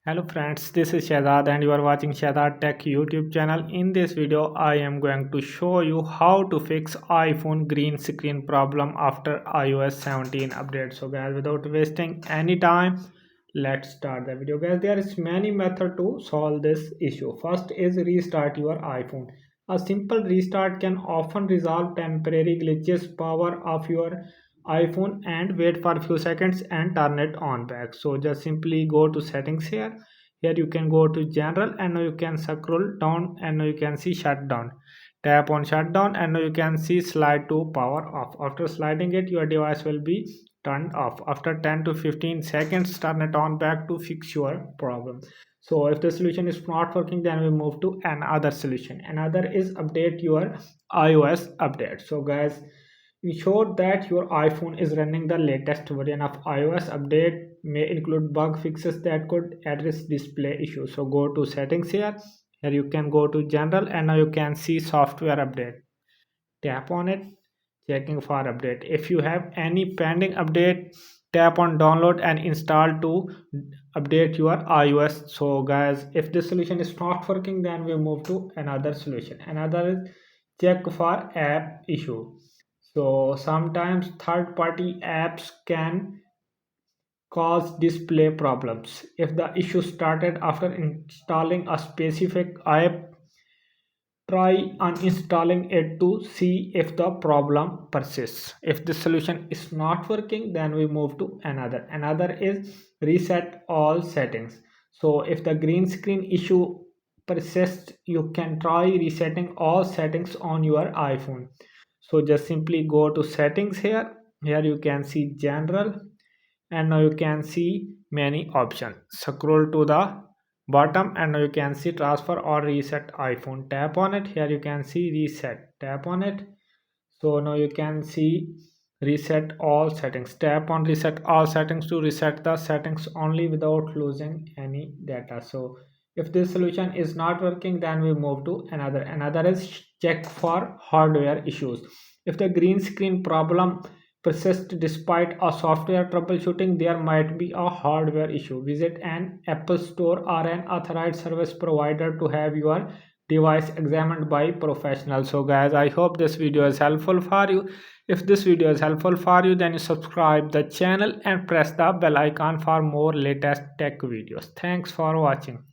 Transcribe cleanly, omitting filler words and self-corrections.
Hello friends, this is Shehzad and you are watching Shehzad Tech YouTube channel. In this video, I am going to show you how to fix iPhone green screen problem after iOS 17 update. So guys, without wasting any time, let's start the video. Guys, there is many method to solve this issue. First is restart your iPhone. A simple restart can often resolve temporary glitches, power off your iPhone and wait for a few seconds and turn it on back. So just simply go to settings here you can go to general and now you can scroll down and now you can see shutdown. Tap on shutdown and now you can see slide to power off. After sliding it, your device will be turned off. After 10 to 15 seconds, turn it on back to fix your problem. So if the solution is not working, then we move to another solution. Another is update your iOS update. So guys, ensure that your iPhone is running the latest version of iOS. Update may include bug fixes that could address display issues. So go to settings here you can go to general and now you can see software update. Tap on it, checking for update. If you have any pending update, tap on download and install to update your iOS. So guys, if this solution is not working, then we move to another solution. Another is check for app issue. So sometimes third party apps can cause display problems. If the issue started after installing a specific app, try uninstalling it to see if the problem persists. If the solution is not working, then we move to another is reset all settings. So if the green screen issue persists, you can try resetting all settings on your iPhone. So just simply go to settings here you can see general and now you can see many options. Scroll to the bottom and now you can see transfer or reset iPhone. Tap on it. Here you can see reset. Tap on it. So now you can see reset all settings. Tap on reset all settings to reset the settings only without losing any data. So if this solution is not working, then we move to another is check for hardware issues. If the green screen problem persists despite a software troubleshooting, there might be a hardware issue. Visit an Apple store or an authorized service provider to have your device examined by professionals. So guys, I hope this video is helpful for you. If this video is helpful for you, then you subscribe the channel and press the bell icon for more latest tech videos. Thanks for watching.